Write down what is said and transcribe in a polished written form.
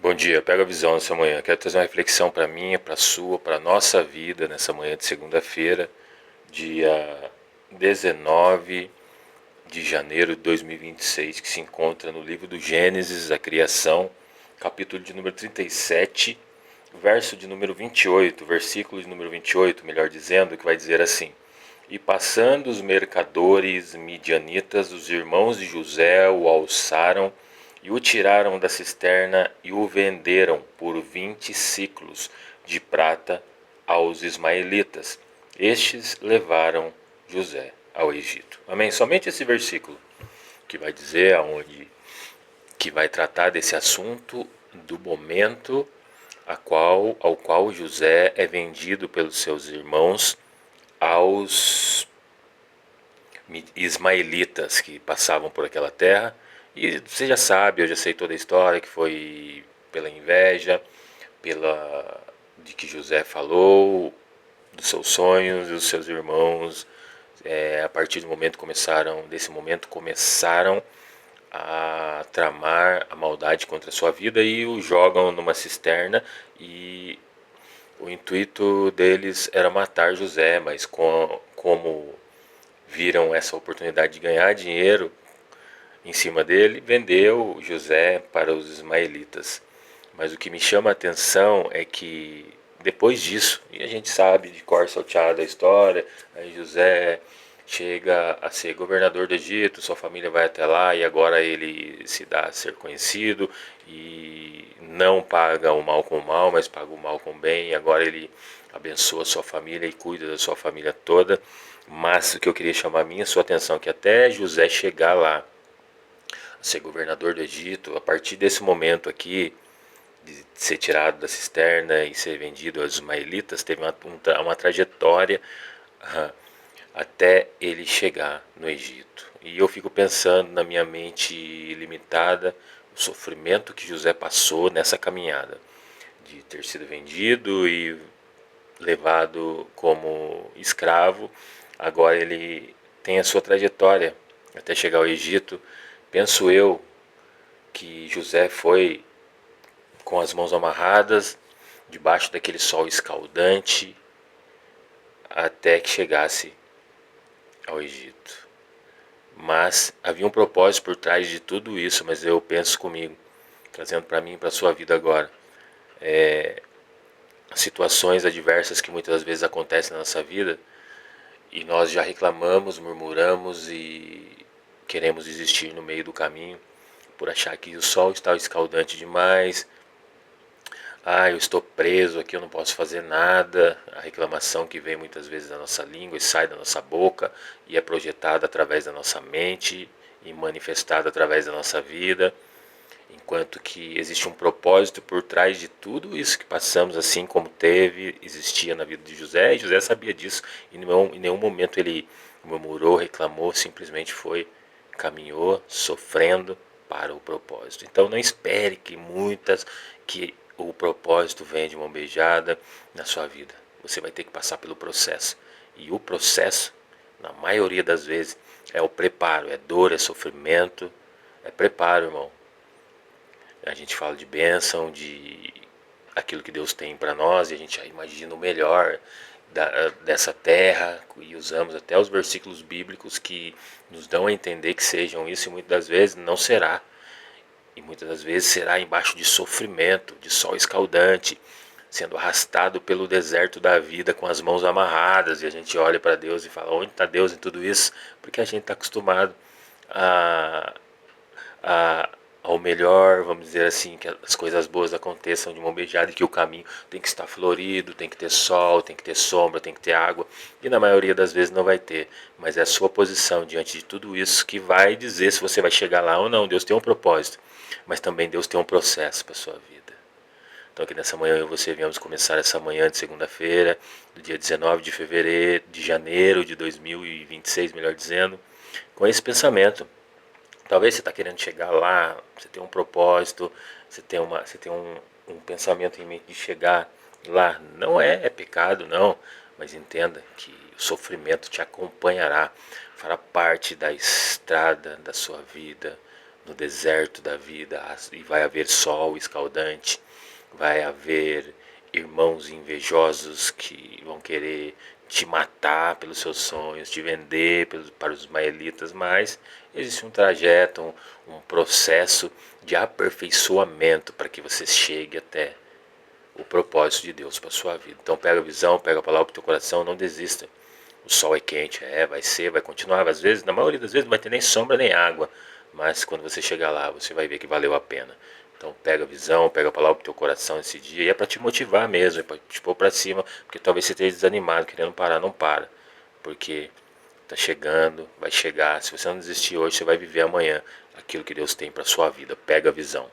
Bom dia, pega a visão nessa manhã. Quero trazer uma reflexão para mim, para a sua, para a nossa vida nessa manhã de segunda-feira, dia 19 de janeiro de 2026, que se encontra no livro do Gênesis, a criação, capítulo de número 37, verso de número 28, versículo de número 28, melhor dizendo, que vai dizer assim: E passando os mercadores midianitas, os irmãos de José o alçaram e o tiraram da cisterna e o venderam por 20 ciclos de prata aos ismaelitas. Estes levaram José ao Egito. Amém? Somente esse versículo que vai dizer aonde que vai tratar desse assunto do momento ao qual José é vendido pelos seus irmãos aos ismaelitas que passavam por aquela terra. E você já sabe, eu já sei toda a história, que foi pela inveja, pela de que José falou, dos seus sonhos e dos seus irmãos. A partir desse momento começaram a tramar a maldade contra a sua vida e o jogam numa cisterna, e o intuito deles era matar José, mas como viram essa oportunidade de ganhar dinheiro em cima dele, vendeu José para os ismaelitas. Mas o que me chama a atenção é que depois disso, e a gente sabe de cor salteada a história, aí José chega a ser governador do Egito, sua família vai até lá e agora ele se dá a ser conhecido e não paga o mal com o mal, mas paga o mal com o bem, e agora ele abençoa sua família e cuida da sua família toda. Mas o que eu queria chamar a minha sua atenção é que até José chegar lá, a ser governador do Egito, a partir desse momento aqui, de ser tirado da cisterna e ser vendido aos ismaelitas, teve uma trajetória até ele chegar no Egito. E eu fico pensando na minha mente limitada, o sofrimento que José passou nessa caminhada, de ter sido vendido e levado como escravo. Agora ele tem a sua trajetória até chegar ao Egito. Penso eu que José foi com as mãos amarradas, debaixo daquele sol escaldante, até que chegasse ao Egito. Mas havia um propósito por trás de tudo isso, mas eu penso comigo, trazendo para mim e para a sua vida agora, situações adversas que muitas vezes acontecem na nossa vida, e nós já reclamamos, murmuramos e queremos desistir no meio do caminho, por achar que o sol está escaldante demais. Eu estou preso aqui, eu não posso fazer nada. A reclamação que vem muitas vezes da nossa língua e sai da nossa boca e é projetada através da nossa mente e manifestada através da nossa vida. Enquanto que existe um propósito por trás de tudo isso que passamos, assim como existia na vida de José, e José sabia disso, e em nenhum momento ele murmurou, reclamou, simplesmente caminhou, sofrendo para o propósito. Então não espere que o propósito venha de mão beijada na sua vida. Você vai ter que passar pelo processo. E o processo, na maioria das vezes, é o preparo, é dor, é sofrimento, é preparo, irmão. A gente fala de bênção, de aquilo que Deus tem para nós, e a gente já imagina o melhor dessa terra, e usamos até os versículos bíblicos que nos dão a entender que sejam isso, e muitas das vezes não será. E muitas das vezes será embaixo de sofrimento, de sol escaldante, sendo arrastado pelo deserto da vida com as mãos amarradas, e a gente olha para Deus e fala: onde está Deus em tudo isso? Porque a gente está acostumado a, a, ao melhor, vamos dizer assim, que as coisas boas aconteçam de mão beijada, e que o caminho tem que estar florido, tem que ter sol, tem que ter sombra, tem que ter água, e na maioria das vezes não vai ter, mas é a sua posição diante de tudo isso que vai dizer se você vai chegar lá ou não. Deus tem um propósito, mas também Deus tem um processo para a sua vida. Então aqui nessa manhã eu e você viemos começar essa manhã de segunda-feira, do dia 19 de fevereiro, de janeiro de 2026, melhor dizendo, com esse pensamento. Talvez você está querendo chegar lá, você tem um propósito, você tem um pensamento em mente de chegar lá. Não é pecado, não, mas entenda que o sofrimento te acompanhará, fará parte da estrada da sua vida, no deserto da vida, e vai haver sol escaldante, vai haver irmãos invejosos que vão querer te matar pelos seus sonhos, te vender para os ismaelitas, mas existe um trajeto, um processo de aperfeiçoamento para que você chegue até o propósito de Deus para sua vida. Então pega a visão, pega a palavra para o teu coração, não desista. O sol é quente, vai ser, vai continuar. Às vezes, na maioria das vezes, não vai ter nem sombra nem água. Mas quando você chegar lá, você vai ver que valeu a pena. Então pega a visão, pega a palavra pro teu coração esse dia. E é para te motivar mesmo, é para te pôr para cima. Porque talvez você esteja desanimado, querendo parar, não para. Porque tá chegando, vai chegar. Se você não desistir hoje, você vai viver amanhã aquilo que Deus tem para sua vida. Pega a visão.